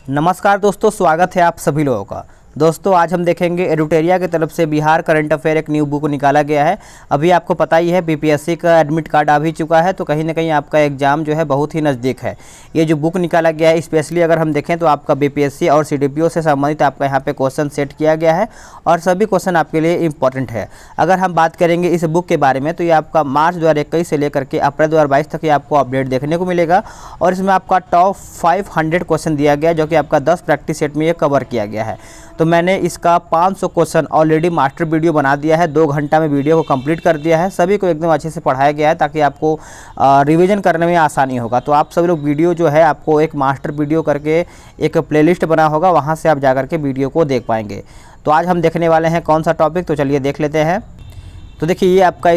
नमस्कार दोस्तों, स्वागत है आप सभी लोगों का। दोस्तों आज हम देखेंगे एडुटेरिया की तरफ से बिहार करंट अफेयर एक न्यू बुक निकाला गया है। अभी आपको पता ही है बीपीएससी का एडमिट कार्ड आ भी चुका है, तो कहीं ना कहीं आपका एग्ज़ाम जो है बहुत ही नज़दीक है। ये जो बुक निकाला गया है स्पेशली अगर हम देखें तो आपका बीपीएससी और सीडीपीओ से संबंधित आपका यहाँ पे क्वेश्चन सेट किया गया है और सभी क्वेश्चन आपके लिए इंपॉर्टेंट है। अगर हम बात करेंगे इस बुक के बारे में तो ये आपका मार्च 2021 से लेकर के अप्रैल 2022 तक ये आपको अपडेट देखने को मिलेगा और इसमें आपका टॉप 500 क्वेश्चन दिया गया है, जो कि आपका 10 प्रैक्टिस सेट में ये कवर किया गया है। तो मैंने इसका 500 क्वेश्चन ऑलरेडी मास्टर वीडियो बना दिया है, 2 घंटा में वीडियो को कंप्लीट कर दिया है। सभी को एकदम अच्छे से पढ़ाया गया है ताकि आपको रिवीजन करने में आसानी होगा। तो आप सभी लोग वीडियो जो है आपको एक मास्टर वीडियो करके एक प्लेलिस्ट बना होगा, वहाँ से आप जा कर के वीडियो को देख पाएंगे। तो आज हम देखने वाले हैं कौन सा टॉपिक, तो चलिए देख लेते हैं। तो देखिए ये आपका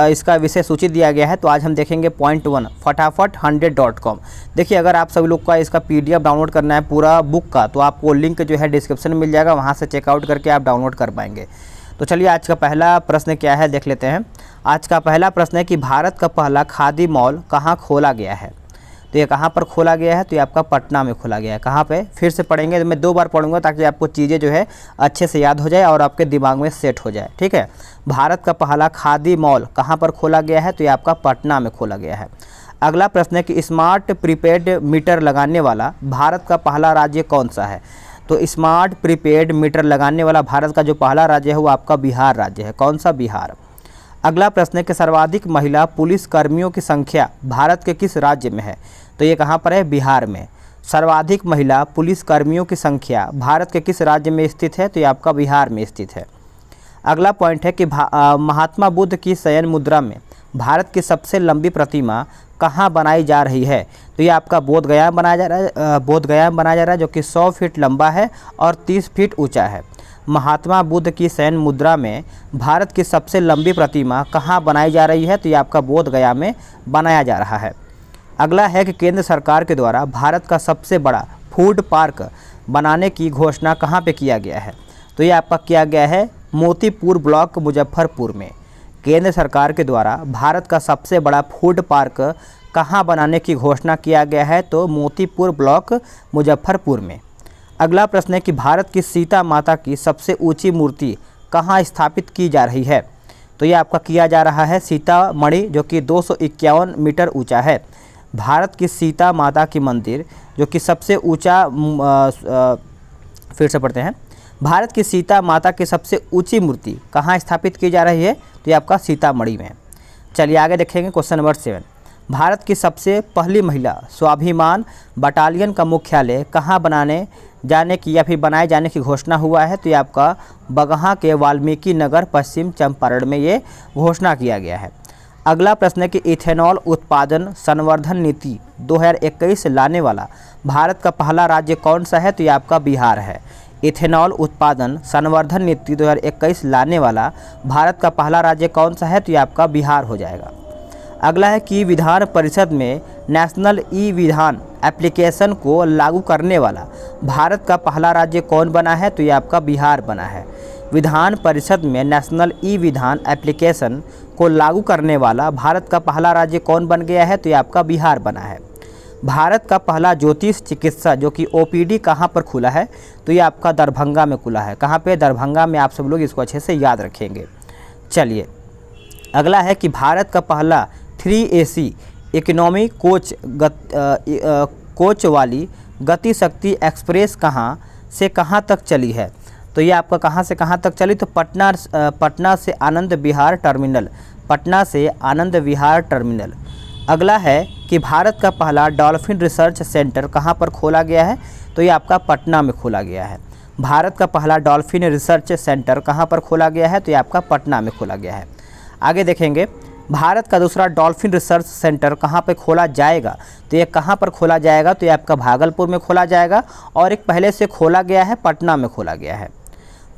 इसका विषय सूची दिया गया है। तो आज हम देखेंगे पॉइंट 1 फटाफट 100.com। देखिए अगर आप सभी लोग का इसका पीडीएफ डाउनलोड करना है पूरा बुक का, तो आपको लिंक जो है डिस्क्रिप्शन में मिल जाएगा, वहाँ से चेकआउट करके आप डाउनलोड कर पाएंगे। तो चलिए आज का पहला प्रश्न क्या है देख लेते हैं। आज का पहला प्रश्न है कि भारत का पहला खादी मॉल कहाँ खोला गया है। तो ये कहाँ पर खोला गया है, तो ये आपका पटना में खोला गया है। कहाँ पे, फिर से पढ़ेंगे, तो मैं 2 बार पढ़ूंगा ताकि आपको चीज़ें जो है अच्छे से याद हो जाए और आपके दिमाग में सेट हो जाए। ठीक है, भारत का पहला खादी मॉल कहाँ पर खोला गया है, तो ये आपका पटना में खोला गया है। अगला प्रश्न है कि स्मार्ट प्रीपेड मीटर लगाने वाला भारत का पहला राज्य कौन सा है। तो स्मार्ट प्रीपेड मीटर लगाने वाला भारत का जो पहला राज्य है वो आपका बिहार राज्य है। कौन सा, बिहार। अगला प्रश्न है कि सर्वाधिक महिला पुलिस कर्मियों की संख्या भारत के किस राज्य में है। तो ये कहाँ पर है, बिहार में। सर्वाधिक महिला पुलिस कर्मियों की संख्या भारत के किस राज्य में स्थित है, तो ये आपका बिहार में स्थित है। अगला पॉइंट है कि महात्मा बुद्ध की शयन मुद्रा में भारत की सबसे लंबी प्रतिमा कहाँ बनाई जा रही है। तो ये आपका बोधगया बनाया जा रहा है, बोधगया बनाया जा रहा है, जो कि 100 फीट लंबा है और 30 फीट ऊंचा है। महात्मा बुद्ध की शयन मुद्रा में भारत की सबसे लंबी प्रतिमा कहाँ बनाई जा रही है, तो ये आपका बोधगया में बनाया जा रहा है। अगला है कि केंद्र सरकार के द्वारा भारत का सबसे बड़ा फूड पार्क बनाने की घोषणा कहाँ पे किया गया है। तो ये आपका किया गया है मोतीपुर ब्लॉक मुजफ्फरपुर में। केंद्र सरकार के द्वारा भारत का सबसे बड़ा फूड पार्क कहाँ बनाने की घोषणा किया गया है, तो मोतीपुर ब्लॉक मुजफ्फरपुर में। अगला प्रश्न है कि भारत की सीता माता की सबसे ऊंची मूर्ति कहाँ स्थापित की जा रही है। तो ये आपका किया जा रहा है सीतामढ़ी, जो कि 251 मीटर ऊंचा है। भारत की सीता माता की मंदिर जो कि सबसे ऊंचा, फिर से पढ़ते हैं, भारत की सीता माता की सबसे ऊंची मूर्ति कहाँ स्थापित की जा रही है, तो ये आपका सीतामढ़ी में। चलिए आगे देखेंगे क्वेश्चन नंबर 7। भारत की सबसे पहली महिला स्वाभिमान बटालियन का मुख्यालय कहाँ बनाए जाने की घोषणा हुआ है। तो ये आपका बगहा के वाल्मीकि नगर पश्चिम चंपारण में ये घोषणा किया गया है। अगला प्रश्न है कि इथेनॉल उत्पादन संवर्धन नीति 2021 लाने वाला भारत का पहला राज्य कौन सा है, तो ये आपका बिहार है। इथेनॉल उत्पादन संवर्धन नीति 2021 लाने वाला भारत का पहला राज्य कौन सा है, तो ये आपका बिहार हो जाएगा। अगला है कि विधान परिषद में नेशनल ई विधान एप्लीकेशन को लागू करने वाला भारत का पहला राज्य कौन बना है, तो ये आपका बिहार बना है। विधान परिषद में नेशनल ई विधान एप्लीकेशन को लागू करने वाला भारत का पहला राज्य कौन बन गया है, तो ये आपका बिहार बना है। भारत का पहला ज्योतिष चिकित्सा जो कि ओपीडी कहाँ पर खुला है, तो ये आपका दरभंगा में खुला है। कहाँ पे, दरभंगा में। आप सब लोग इसको अच्छे से याद रखेंगे। चलिए अगला है कि भारत का पहला 3AC इकोनॉमी कोच वाली गति शक्ति एक्सप्रेस कहाँ से कहाँ तक चली है। तो ये आपका कहाँ से कहाँ तक चली, तो पटना से आनंद विहार टर्मिनल, पटना से आनंद विहार टर्मिनल। अगला है कि भारत का पहला डॉल्फिन रिसर्च सेंटर कहाँ पर खोला गया है, तो ये आपका पटना में खोला गया है। भारत का पहला डॉल्फिन रिसर्च सेंटर कहाँ पर खोला गया है, तो ये आपका पटना में खोला गया है। आगे देखेंगे भारत का दूसरा डॉल्फिन रिसर्च सेंटर कहाँ पर खोला जाएगा। तो ये कहाँ पर खोला जाएगा, तो ये आपका भागलपुर में खोला जाएगा और एक पहले से खोला गया है, पटना में खोला गया है।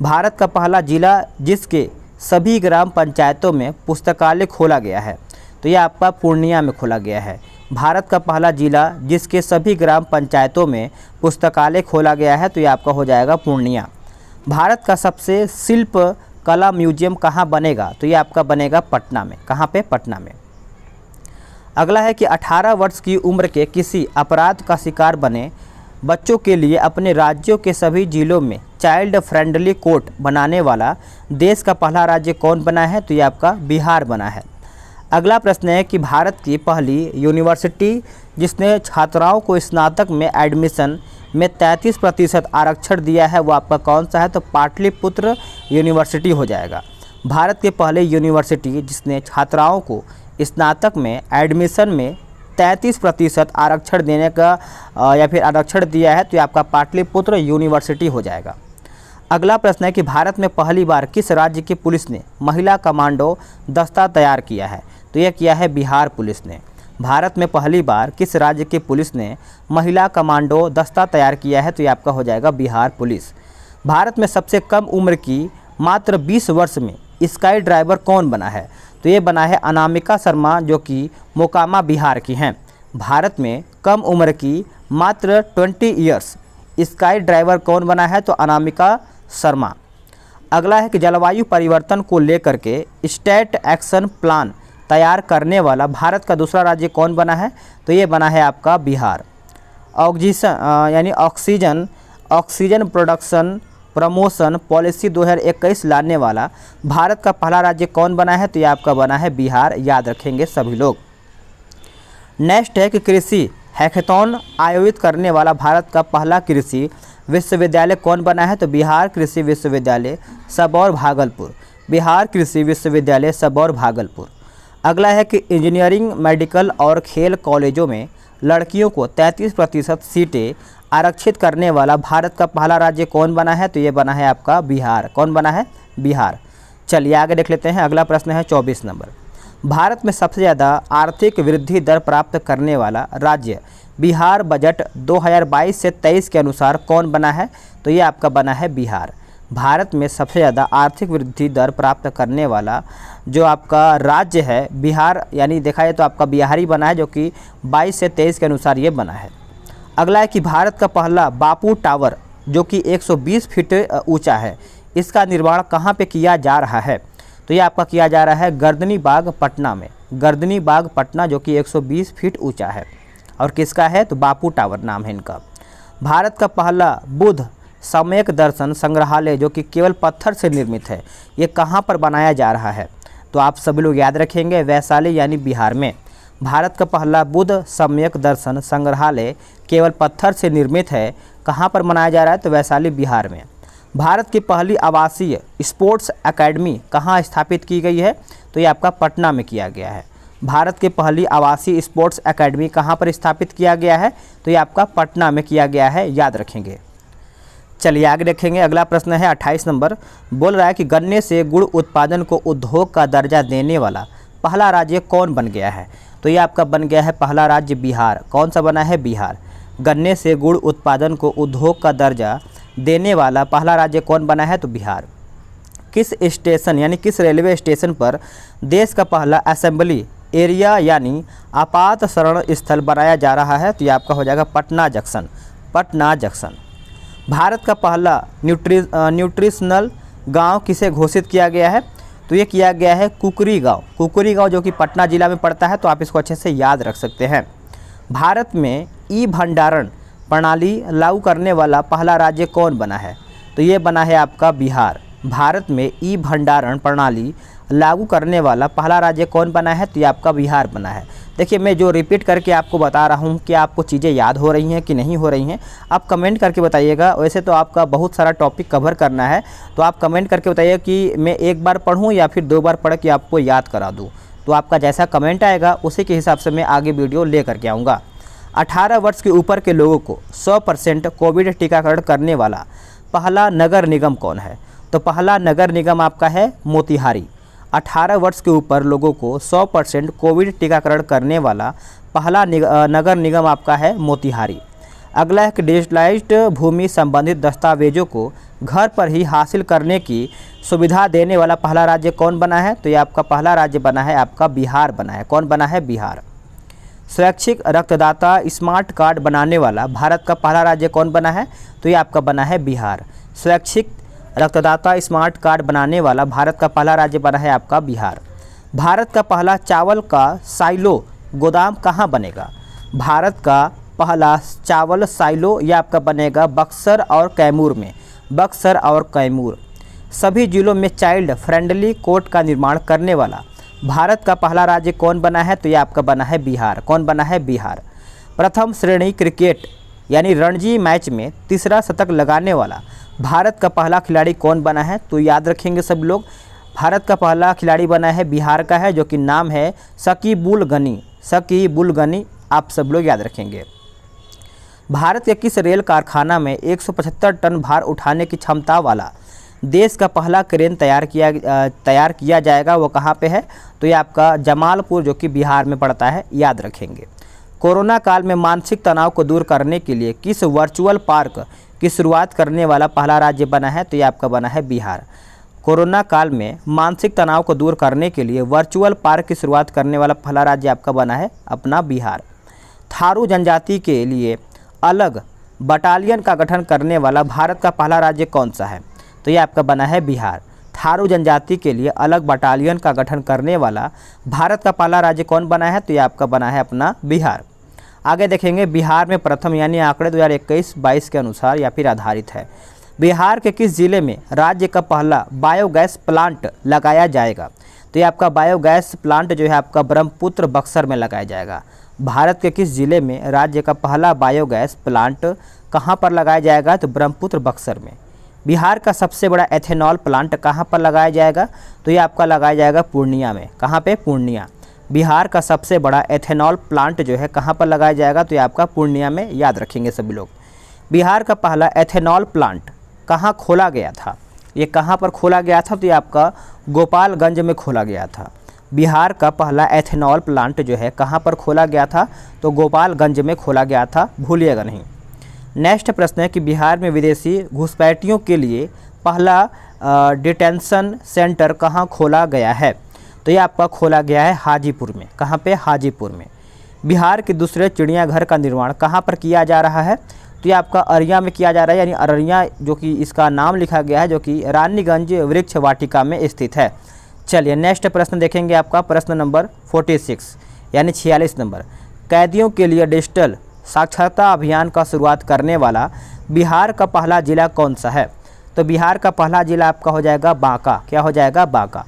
भारत का पहला जिला जिसके सभी ग्राम पंचायतों में पुस्तकालय खोला गया है, तो ये आपका पूर्णिया में खोला गया है। भारत का पहला जिला जिसके सभी ग्राम पंचायतों में पुस्तकालय खोला गया है, तो ये आपका हो जाएगा पूर्णिया। भारत का सबसे शिल्प कला म्यूजियम कहाँ बनेगा, तो ये आपका बनेगा पटना में। कहाँ पे, पटना में। अगला है कि 18 वर्ष की उम्र के किसी अपराध का शिकार बने बच्चों के लिए अपने राज्यों के सभी जिलों में चाइल्ड फ्रेंडली कोर्ट बनाने वाला देश का पहला राज्य कौन बना है? तो ये आपका बिहार बना है। अगला प्रश्न है कि भारत की पहली यूनिवर्सिटी जिसने छात्राओं को स्नातक में एडमिशन में 33% आरक्षण दिया है वो आपका कौन सा है? तो पाटलिपुत्र यूनिवर्सिटी हो जाएगा। भारत के पहले यूनिवर्सिटी जिसने छात्राओं को स्नातक में एडमिशन में 33% आरक्षण देने का या फिर आरक्षण दिया है तो ये आपका पाटलिपुत्र यूनिवर्सिटी हो जाएगा। अगला प्रश्न है कि भारत में पहली बार किस राज्य की पुलिस ने महिला कमांडो दस्ता तैयार किया है? तो यह किया है बिहार पुलिस ने। भारत में पहली बार किस राज्य की पुलिस ने महिला कमांडो दस्ता तैयार किया है? तो ये आपका हो जाएगा बिहार पुलिस। भारत में सबसे कम उम्र की मात्र 20 वर्ष में स्काई ड्राइवर कौन बना है? तो ये बना है अनामिका शर्मा जो कि मोकामा बिहार की हैं। भारत में कम उम्र की मात्र 20 ईयर्स स्काई ड्राइवर कौन बना है? तो अनामिका शर्मा। अगला है कि जलवायु परिवर्तन को लेकर के स्टेट एक्शन प्लान तैयार करने वाला भारत का दूसरा राज्य कौन बना है? तो ये बना है आपका Bihar. Oxygen production promotion policy 2021 लाने वाला भारत का पहला राज्य कौन बना है? तो ये आपका बना है बिहार, याद रखेंगे सभी लोग। नेक्स्ट है कि कृषि हैकेथॉन आयोजित करने वाला भारत का पहला कृषि विश्वविद्यालय कौन बना है? तो बिहार कृषि विश्वविद्यालय सबौर भागलपुर। बिहार कृषि विश्वविद्यालय सबौर भागलपुर। अगला है कि इंजीनियरिंग मेडिकल और खेल कॉलेजों में लड़कियों को 33% सीटें आरक्षित करने वाला भारत का पहला राज्य कौन बना है? तो ये बना है आपका बिहार। कौन बना है? बिहार। चलिए आगे देख लेते हैं। अगला प्रश्न है 24 नंबर। भारत में सबसे ज़्यादा आर्थिक वृद्धि दर प्राप्त करने वाला राज्य बिहार बजट 2022 से 23 के अनुसार कौन बना है? तो ये आपका बना है बिहार। भारत में सबसे ज़्यादा आर्थिक वृद्धि दर प्राप्त करने वाला जो आपका राज्य है बिहार, यानी देखा जाए तो आपका बिहार ही बना है जो कि 22 से 23 के अनुसार ये बना है। अगला है कि भारत का पहला बापू टावर जो कि 120 फीट ऊंचा है, इसका निर्माण कहाँ पे किया जा रहा है? तो ये आपका किया जा रहा है गर्दनी बाग पटना में। गर्दनी बाग पटना जो कि 120 फीट ऊंचा है और किसका है? तो बापू टावर नाम है इनका। भारत का पहला बुद्ध सम्यक दर्शन संग्रहालय जो कि केवल पत्थर से निर्मित है, ये कहाँ पर बनाया जा रहा है? तो आप सभी लोग याद रखेंगे वैशाली यानी बिहार में। भारत का पहला बुद्ध सम्यक दर्शन संग्रहालय केवल पत्थर से निर्मित है, कहाँ पर बनाया जा रहा है? तो वैशाली बिहार में। भारत की पहली आवासीय स्पोर्ट्स एकेडमी कहाँ स्थापित की गई है? तो ये आपका पटना में किया गया है। भारत की पहली आवासीय स्पोर्ट्स एकेडमी कहाँ पर स्थापित किया गया है? तो ये आपका पटना में किया गया है, याद रखेंगे। चलिए आगे देखेंगे। अगला प्रश्न है 28 नंबर। बोल रहा है कि गन्ने से गुड़ उत्पादन को उद्योग का दर्जा देने वाला पहला राज्य कौन बन गया है? तो ये आपका बन गया है पहला राज्य बिहार। कौन सा बना है? बिहार। गन्ने से गुड़ उत्पादन को उद्योग का दर्जा देने वाला पहला राज्य कौन बना है? तो बिहार। किस स्टेशन यानी किस रेलवे स्टेशन पर देश का पहला असेंबली एरिया यानी आपात शरण स्थल बनाया जा रहा है? तो ये आपका हो जाएगा पटना जंक्शन। पटना जंक्शन। भारत का पहला न्यूट्रिशनल गांव किसे घोषित किया गया है? तो ये किया गया है कुकरी गांव। कुकरी गांव जो कि पटना जिला में पड़ता है, तो आप इसको अच्छे से याद रख सकते हैं। भारत में ई भंडारण प्रणाली लागू करने वाला पहला राज्य कौन बना है? तो ये बना है आपका बिहार। भारत में ई भंडारण प्रणाली लागू करने वाला पहला राज्य कौन बना है? तो ये आपका बिहार बना है। देखिए मैं जो रिपीट करके आपको बता रहा हूँ कि आपको चीज़ें याद हो रही हैं कि नहीं हो रही हैं, आप कमेंट करके बताइएगा। वैसे तो आपका बहुत सारा टॉपिक कवर करना है, तो आप कमेंट करके बताइए कि मैं एक बार पढ़ूँ या फिर 2 बार पढ़ के आपको याद करा दूँ। तो आपका जैसा कमेंट आएगा उसी के हिसाब से मैं आगे वीडियो ले करके आऊँगा। 18 वर्ष के ऊपर के लोगों को 100% कोविड टीकाकरण करने वाला पहला नगर निगम कौन है? तो पहला नगर निगम आपका है मोतिहारी। 18 वर्ष के ऊपर लोगों को 100% कोविड टीकाकरण करने वाला पहला नगर निगम आपका है मोतिहारी। अगला है कि डिजिटलाइज्ड भूमि संबंधित दस्तावेजों को घर पर ही हासिल करने की सुविधा देने वाला पहला राज्य कौन बना है? तो ये आपका पहला राज्य बना है आपका बिहार बना है। कौन बना है? बिहार। स्वैच्छिक रक्तदाता स्मार्ट कार्ड बनाने वाला भारत का पहला राज्य कौन बना है? तो ये आपका बना है बिहार। स्वैच्छिक रक्तदाता स्मार्ट कार्ड बनाने वाला भारत का पहला राज्य बना है आपका बिहार। भारत का पहला चावल का साइलो गोदाम कहाँ बनेगा? भारत का पहला चावल साइलो, यह आपका बनेगा बक्सर और कैमूर में, बक्सर और कैमूर। सभी जिलों में चाइल्ड फ्रेंडली कोर्ट का निर्माण करने वाला भारत का पहला राज्य कौन बना है? तो ये आपका बना है बिहार। कौन बना है? बिहार। प्रथम श्रेणी क्रिकेट यानी रणजी मैच में तीसरा शतक लगाने वाला भारत का पहला खिलाड़ी कौन बना है? तो याद रखेंगे सब लोग, भारत का पहला खिलाड़ी बना है बिहार का है, जो कि नाम है शकीबुल गनी। शकीबुल गनी आप सब लोग याद रखेंगे। भारत के किस रेल कारखाना में 175 टन भार उठाने की क्षमता वाला देश का पहला क्रेन तैयार किया जाएगा? वो कहाँ पे है? तो ये आपका जमालपुर, जो कि बिहार में पड़ता है, याद रखेंगे। कोरोना काल में मानसिक तनाव को दूर करने के लिए किस वर्चुअल पार्क की शुरुआत करने वाला पहला राज्य बना है? तो ये आपका बना है बिहार। कोरोना काल में मानसिक तनाव को दूर करने के लिए वर्चुअल पार्क की शुरुआत करने वाला पहला राज्य आपका बना है अपना बिहार। थारू जनजाति के लिए अलग बटालियन का गठन करने वाला भारत का पहला राज्य कौन सा है? तो ये आपका बना है बिहार। थारू जनजाति के लिए अलग बटालियन का गठन करने वाला भारत का पहला राज्य कौन बना है? तो ये आपका बना है अपना बिहार। आगे देखेंगे, बिहार में प्रथम यानी आंकड़े 2021-22 के अनुसार या फिर आधारित है। बिहार के किस जिले में राज्य का पहला बायोगैस प्लांट लगाया जाएगा? तो ये आपका बायोगैस प्लांट जो है आपका ब्रह्मपुत्र बक्सर में लगाया जाएगा। भारत के किस जिले में राज्य का पहला बायोगैस प्लांट कहाँ पर लगाया जाएगा? तो ब्रह्मपुत्र बक्सर में। बिहार का सबसे बड़ा एथेनॉल प्लांट कहाँ पर लगाया जाएगा? तो ये आपका लगाया जाएगा पूर्णिया में। कहाँ पे? पूर्णिया। बिहार का सबसे बड़ा एथेनॉल प्लांट जो है कहाँ पर लगाया जाएगा? तो ये आपका पूर्णिया में, याद रखेंगे सभी लोग। बिहार का पहला एथेनॉल प्लांट कहाँ खोला गया था? ये कहाँ पर खोला गया था? तो ये आपका गोपालगंज में खोला गया था। बिहार का पहला एथेनॉल प्लांट जो है कहाँ पर खोला गया था? तो गोपालगंज में खोला गया था, भूलिएगा नहीं। नेक्स्ट प्रश्न है कि बिहार में विदेशी घुसपैठियों के लिए पहला डिटेंशन सेंटर कहाँ खोला गया है? तो ये आपका खोला गया है हाजीपुर में। कहाँ पे? हाजीपुर में। बिहार के दूसरे चिड़ियाघर का निर्माण कहाँ पर किया जा रहा है? तो ये आपका अररिया में किया जा रहा है, यानी अररिया जो कि इसका नाम लिखा गया है, जो कि रानीगंज वृक्ष वाटिका में स्थित है। चलिए नेक्स्ट प्रश्न देखेंगे, आपका प्रश्न नंबर 46 यानी 46 नंबर। कैदियों के लिए डिजिटल साक्षरता अभियान का शुरुआत करने वाला बिहार का पहला जिला कौन सा है? तो बिहार का पहला जिला आपका हो जाएगा बांका। क्या हो जाएगा? बांका।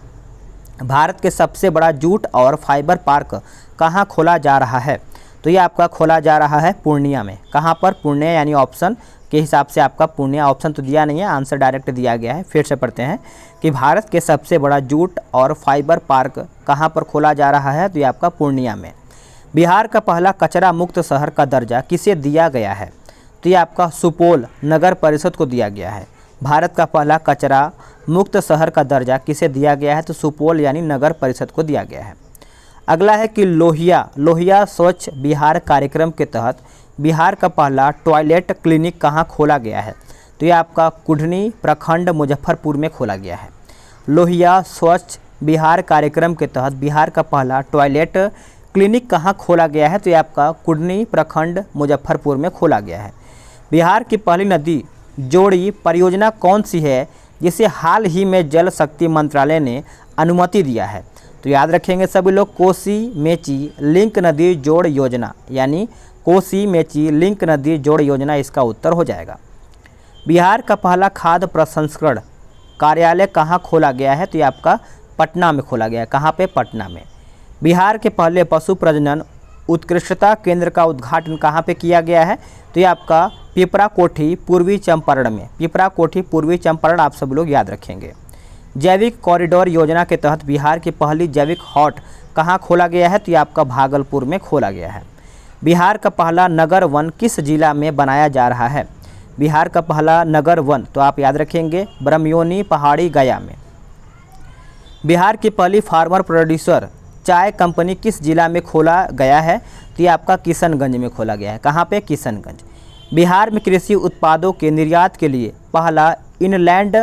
भारत के सबसे बड़ा जूट और फाइबर पार्क कहाँ खोला जा रहा है? तो ये आपका खोला जा रहा है पूर्णिया में। कहाँ पर? पूर्णिया, यानी ऑप्शन के हिसाब से आपका पूर्णिया, ऑप्शन तो दिया नहीं है, आंसर डायरेक्ट दिया गया है। फिर से पढ़ते हैं कि भारत के सबसे बड़ा जूट और फाइबर पार्क कहाँ पर खोला जा रहा है? तो ये आपका पूर्णिया में। बिहार का पहला कचरा मुक्त शहर का दर्जा किसे दिया गया है? तो ये आपका सुपौल नगर परिषद को दिया गया है। भारत का पहला कचरा मुक्त शहर का दर्जा किसे दिया गया है? तो सुपौल यानी नगर परिषद को दिया गया है। अगला है कि लोहिया स्वच्छ बिहार कार्यक्रम के तहत बिहार का पहला टॉयलेट क्लिनिक कहाँ खोला गया है? तो ये आपका कुढ़नी प्रखंड मुजफ्फरपुर में खोला गया है। लोहिया स्वच्छ बिहार कार्यक्रम के तहत बिहार का पहला टॉयलेट क्लिनिक कहाँ खोला गया है? तो ये आपका कुढ़नी प्रखंड मुजफ्फरपुर में खोला गया है। बिहार की पहली नदी जोड़ी परियोजना कौन सी है जिसे हाल ही में जल शक्ति मंत्रालय ने अनुमति दिया है? तो याद रखेंगे सभी लोग, कोसी मेची लिंक नदी जोड़ योजना, यानी कोसी मेची लिंक नदी जोड़ योजना इसका उत्तर हो जाएगा। बिहार का पहला खाद्य प्रसंस्करण कार्यालय कहाँ खोला गया है? तो ये आपका पटना में खोला गया है। कहाँ पे? पटना में। बिहार के पहले पशु प्रजनन उत्कृष्टता केंद्र का उद्घाटन कहाँ पे किया गया है? तो ये आपका पिपरा कोठी पूर्वी चंपारण में। पिपरा कोठी पूर्वी चंपारण आप सब लोग याद रखेंगे। जैविक कॉरिडोर योजना के तहत बिहार की पहली जैविक हॉट कहाँ खोला गया है? तो ये आपका भागलपुर में खोला गया है। बिहार का पहला नगर वन किस जिला में बनाया जा रहा है? बिहार का पहला नगर वन तो आप याद रखेंगे ब्रह्मयोनी पहाड़ी गया में। बिहार की पहली फार्मर प्रोड्यूसर चाय कंपनी किस जिला में खोला गया है? तो ये आपका किशनगंज में खोला गया है। कहाँ पे? किशनगंज। बिहार में कृषि उत्पादों के निर्यात के लिए पहला इनलैंड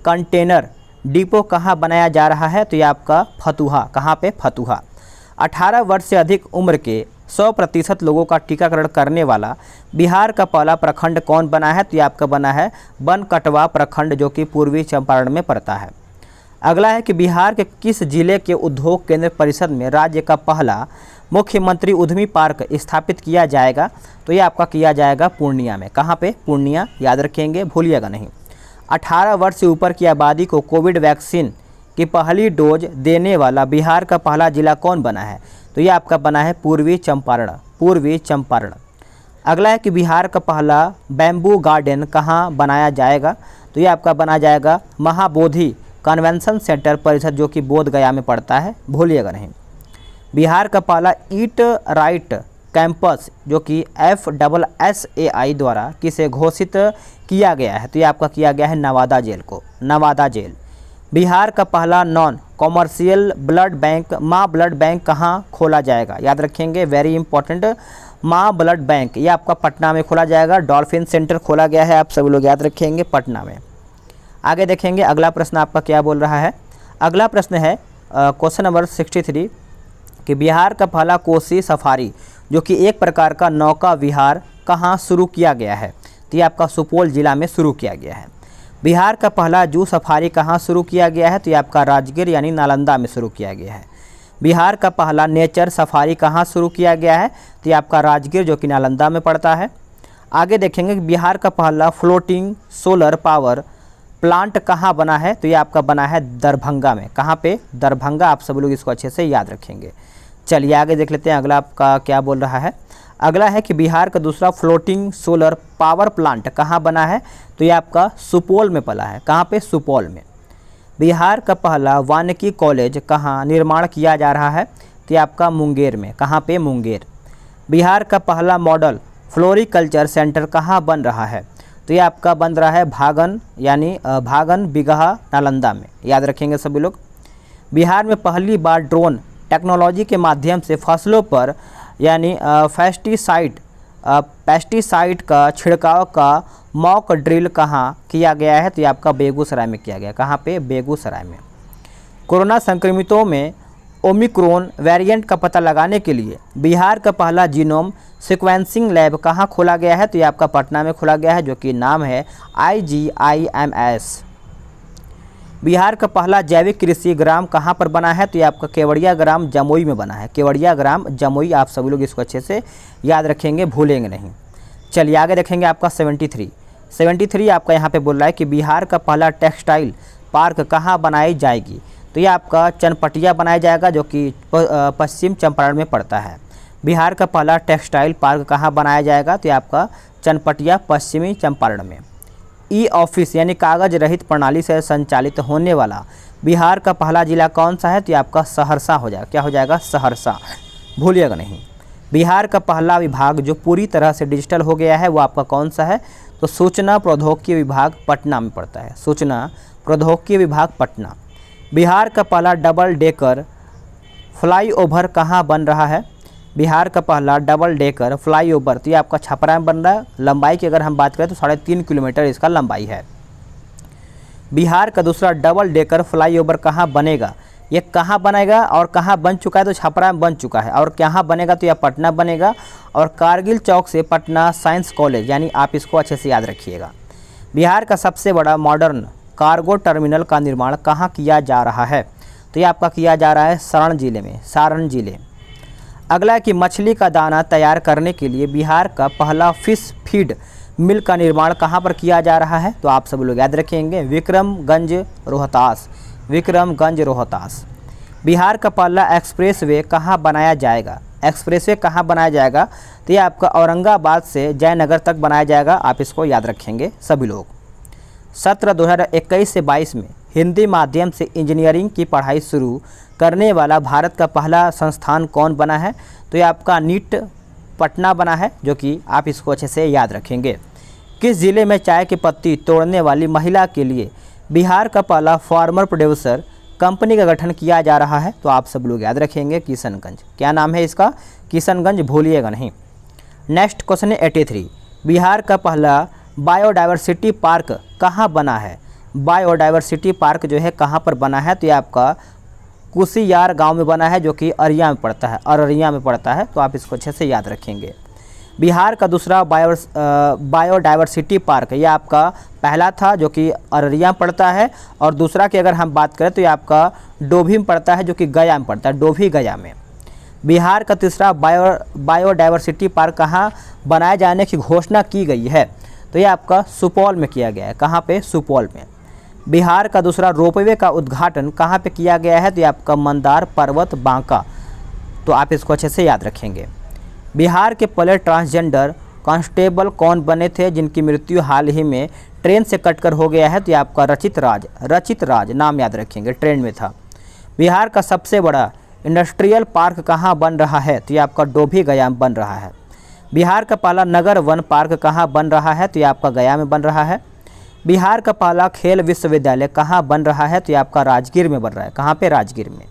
कंटेनर डिपो कहाँ बनाया जा रहा है? तो ये आपका फतुहा। कहाँ पे? फतुहा। 18 वर्ष से अधिक उम्र के 100% लोगों का टीकाकरण करने वाला बिहार का पहला प्रखंड कौन बना है? तो ये आपका बना है बनकटवा प्रखंड, जो कि पूर्वी चंपारण में पड़ता है। अगला है कि बिहार के किस जिले के उद्योग केंद्र परिषद में राज्य का पहला मुख्यमंत्री उद्यमी पार्क स्थापित किया जाएगा? तो ये आपका किया जाएगा पूर्णिया में। कहाँ पे? पूर्णिया, याद रखेंगे, भूलिएगा नहीं। 18 वर्ष से ऊपर की आबादी को कोविड वैक्सीन की पहली डोज देने वाला बिहार का पहला जिला कौन बना है? तो ये आपका बना है पूर्वी चंपारण। पूर्वी चंपारण। अगला है कि बिहार का पहला बैम्बू गार्डन कहाँ बनाया जाएगा? तो ये आपका बना जाएगा महाबोधि कन्वेंशन सेंटर परिसर, जो कि बोध गया में पड़ता है, भूलिएगा नहीं। बिहार का पहला ईट राइट कैंपस जो कि FSSAI द्वारा किसे घोषित किया गया है? तो ये आपका किया गया है नवादा जेल को, नवादा जेल। बिहार का पहला नॉन कॉमर्शियल ब्लड बैंक, माँ ब्लड बैंक कहाँ खोला जाएगा? याद रखेंगे, वेरी इंपॉर्टेंट, माँ ब्लड बैंक ये आपका पटना में खोला जाएगा। डॉल्फिन सेंटर खोला गया है, आप सभी लोग याद रखेंगे, पटना में। आगे देखेंगे अगला प्रश्न आपका क्या बोल रहा है। अगला प्रश्न है क्वेश्चन नंबर 63 कि बिहार का पहला कोसी सफारी जो कि एक प्रकार का नौका विहार कहाँ शुरू किया गया है? तो ये आपका सुपौल जिला में शुरू किया गया है। बिहार का पहला जू सफारी कहाँ शुरू किया गया है? तो ये आपका राजगीर यानी नालंदा में शुरू किया गया है। बिहार का पहला नेचर सफारी कहाँ शुरू किया गया है? तो ये आपका राजगीर जो कि नालंदा में पड़ता है। आगे देखेंगे कि बिहार का पहला फ्लोटिंग सोलर पावर प्लांट कहाँ बना है? तो ये आपका बना है दरभंगा में। कहाँ पे? दरभंगा। आप सब लोग इसको अच्छे से याद रखेंगे। चलिए आगे देख लेते हैं अगला आपका क्या बोल रहा है। अगला है कि बिहार का दूसरा फ्लोटिंग सोलर पावर प्लांट कहाँ बना है? तो ये आपका सुपौल में पला है। कहाँ पे? सुपौल में। बिहार का पहला वानिकी कॉलेज कहाँ निर्माण किया जा रहा है? तो ये आपका मुंगेर में। कहाँ पे? मुंगेर। बिहार का पहला मॉडल फ्लोरिकल्चर सेंटर कहाँ बन रहा है? तो ये आपका बन रहा है भागन यानी भागन बिगहा नालंदा में, याद रखेंगे सभी लोग। बिहार में पहली बार ड्रोन टेक्नोलॉजी के माध्यम से फसलों पर यानी पेस्टिसाइड का छिड़काव का मॉक ड्रिल कहाँ किया गया है? तो ये आपका बेगूसराय में किया गया। कहाँ पे? बेगूसराय में। कोरोना संक्रमितों में ओमिक्रॉन वेरिएंट का पता लगाने के लिए बिहार का पहला जीनोम सीक्वेंसिंग लैब कहाँ खोला गया है? तो ये आपका पटना में खोला गया है, जो कि नाम है IGIMS। बिहार का पहला जैविक कृषि ग्राम कहाँ पर बना है? तो ये आपका केवड़िया ग्राम जमुई में बना है। केवड़िया ग्राम जमुई, आप सभी लोग इसको अच्छे से याद रखेंगे, भूलेंगे नहीं। चलिए आगे देखेंगे आपका 73 आपका यहाँ पे बोल रहा है कि बिहार का पहला टेक्सटाइल पार्क कहाँ बनाई जाएगी? तो ये आपका चनपटिया बनाया जाएगा, जो कि पश्चिम चंपारण में पड़ता है। बिहार का पहला टेक्सटाइल पार्क कहाँ बनाया जाएगा? तो ये आपका चनपटिया पश्चिमी चंपारण में। ऑफिस यानी कागज रहित प्रणाली से संचालित होने वाला बिहार का पहला जिला कौन सा है? तो ये आपका सहरसा हो जाएगा। क्या हो जाएगा? सहरसा, भूलिएगा नहीं। बिहार का पहला विभाग जो पूरी तरह से डिजिटल हो गया है वो आपका कौन सा है? तो सूचना प्रौद्योगिकी विभाग पटना में पड़ता है। सूचना प्रौद्योगिकी विभाग पटना। बिहार का पहला डबल डेकर फ्लाईओवर कहाँ बन रहा है? बिहार का पहला डबल डेकर फ्लाईओवर तो ये आपका छपरा में बन रहा है। लंबाई की अगर हम बात करें तो 3.5 किलोमीटर इसका लंबाई है। बिहार का दूसरा डबल डेकर फ्लाईओवर कहाँ बनेगा? ये कहाँ बनेगा और कहाँ बन चुका है? तो छपरा में बन चुका है। और कहाँ बनेगा? तो यह पटना बनेगा और कारगिल चौक से पटना साइंस कॉलेज, यानी आप इसको अच्छे से याद रखिएगा। बिहार का सबसे बड़ा मॉडर्न कार्गो टर्मिनल का निर्माण कहाँ किया जा रहा है? तो ये आपका किया जा रहा है सारण जिले में, सारण जिले। अगला है कि मछली का दाना तैयार करने के लिए बिहार का पहला फिश फीड मिल का निर्माण कहाँ पर किया जा रहा है? तो आप सब लोग याद रखेंगे, विक्रमगंज रोहतास, विक्रमगंज रोहतास। बिहार का पहला एक्सप्रेसवे कहाँ बनाया जाएगा? एक्सप्रेसवे कहाँ बनाया जाएगा? तो ये आपका औरंगाबाद से जयनगर तक बनाया जाएगा। आप इसको याद रखेंगे सभी लोग। सत्र 2021 से 22 में हिंदी माध्यम से इंजीनियरिंग की पढ़ाई शुरू करने वाला भारत का पहला संस्थान कौन बना है? तो ये आपका नीट पटना बना है, जो कि आप इसको अच्छे से याद रखेंगे। किस जिले में चाय की पत्ती तोड़ने वाली महिला के लिए बिहार का पहला फार्मर प्रोड्यूसर कंपनी का गठन किया जा रहा है? तो आप सब लोग याद रखेंगे किशनगंज। क्या नाम है इसका? किशनगंज, भूलिएगा नहीं। नेक्स्ट क्वेश्चन है 83। बिहार का पहला बायोडाइवर्सिटी पार्क कहाँ बना है? बायोडाइवर्सिटी पार्क जो है कहाँ पर बना है? तो ये आपका कुसियार गांव में बना है, जो कि अररिया में पड़ता है, अररिया में पड़ता है। तो आप इसको अच्छे से याद रखेंगे। बिहार का दूसरा बायोडाइवर्सिटी पार्क ये आपका पहला था, जो कि अररिया में पड़ता है, और दूसरा की अगर हम बात करें तो ये आपका डोभी में पड़ता है, जो कि गया में पड़ता है, डोभी गया में। बिहार का तीसरा बायोडायवर्सिटी पार्क कहाँ बनाए जाने की घोषणा की गई है? तो ये आपका सुपौल में किया गया है। कहाँ पे? सुपौल में। बिहार का दूसरा रोपवे का उद्घाटन कहाँ पे किया गया है? तो ये आपका मंदार पर्वत बांका। तो आप इसको अच्छे से याद रखेंगे। बिहार के पहले ट्रांसजेंडर कांस्टेबल कौन बने थे जिनकी मृत्यु हाल ही में ट्रेन से कटकर हो गया है? तो ये आपका रचित राज नाम याद रखेंगे, ट्रेन में था। बिहार का सबसे बड़ा इंडस्ट्रियल पार्क कहाँ बन रहा है? तो ये आपका डोभी गया में बन रहा है। बिहार का पहला नगर वन पार्क कहाँ बन रहा है? तो ये आपका गया में बन रहा है। बिहार का पहला खेल विश्वविद्यालय कहाँ बन रहा है? तो ये आपका राजगीर में बन रहा है। कहाँ पे? राजगीर में।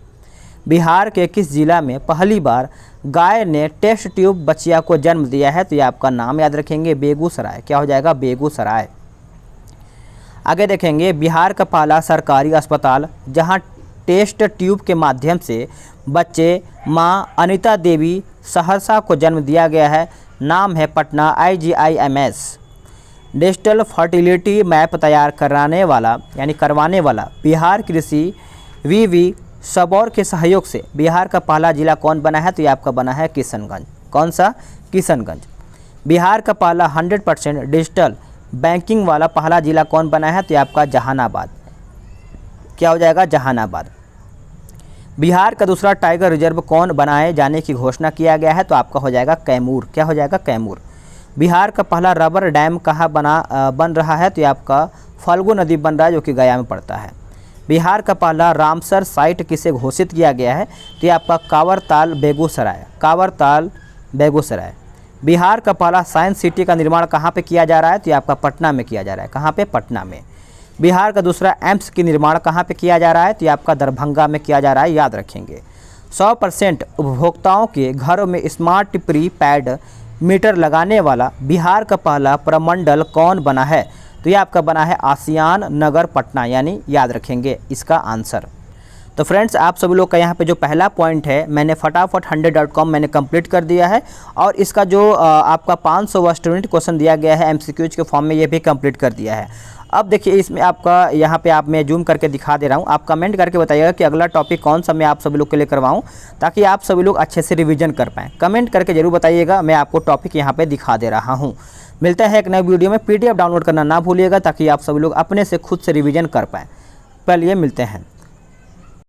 बिहार के किस जिला में पहली बार गाय ने टेस्ट ट्यूब बच्चिया को जन्म दिया है? तो ये आपका नाम याद रखेंगे, बेगूसराय। क्या हो जाएगा? बेगूसराय। आगे देखेंगे, बिहार का पहला सरकारी अस्पताल जहां टेस्ट ट्यूब के माध्यम से बच्चे मां अनिता देवी सहरसा को जन्म दिया गया है, नाम है Patna IGIMS। Digital fertility map तैयार करवाने वाला बिहार कृषि VV सबौर के सहयोग से बिहार का पहला जिला कौन बना है? तो ये आपका बना है किशनगंज। कौन सा? किशनगंज। बिहार का पहला 100% डिजिटल बैंकिंग वाला पहला जिला कौन बना है? तो ये आपका जहानाबाद। क्या हो जाएगा? जहानाबाद। बिहार का दूसरा टाइगर रिजर्व कौन बनाए जाने की घोषणा किया गया है? तो आपका हो जाएगा कैमूर। क्या हो जाएगा? कैमूर। बिहार का पहला रबर डैम कहाँ बन रहा है? तो ये आपका फल्गु नदी बन रहा है, जो कि गया में पड़ता है। बिहार का पहला रामसर साइट किसे घोषित किया गया है? तो ये आपका कांवरताल बेगूसराय। बिहार का पहला साइंस सिटी का निर्माण कहाँ पे किया जा रहा है? तो ये आपका पटना में किया जा रहा है। कहाँ पे? पटना में। बिहार का दूसरा एम्स की निर्माण कहाँ पे किया जा रहा है? तो ये आपका दरभंगा में किया जा रहा है, याद रखेंगे। 100% उपभोक्ताओं के घरों में स्मार्ट प्रीपैड मीटर लगाने वाला बिहार का पहला प्रमंडल कौन बना है? तो ये आपका बना है आसियान नगर पटना, यानी याद रखेंगे इसका आंसर। तो फ्रेंड्स, आप सभी लोग का यहाँ पे जो पहला पॉइंट है मैंने फटाफट 100.com मैंने कंप्लीट कर दिया है, और इसका जो आपका 500 स्टूडेंट क्वेश्चन दिया गया है MCQs के फॉर्म में, ये भी कंप्लीट कर दिया है। अब देखिए, इसमें आपका यहाँ पे मैं जूम करके दिखा दे रहा हूँ। आप कमेंट करके बताइएगा कि अगला टॉपिक कौन सा मैं आप सभी लोग के लिए करवाऊँ, ताकि आप सभी लोग अच्छे से रिवीजन कर पाएँ। कमेंट करके जरूर बताइएगा, मैं आपको टॉपिक यहाँ पे दिखा दे रहा हूँ। मिलता है एक नए वीडियो में। PDF डाउनलोड करना ना भूलिएगा, ताकि आप सभी लोग अपने से खुद से रिवीजन कर पाएँ। चलिए मिलते हैं।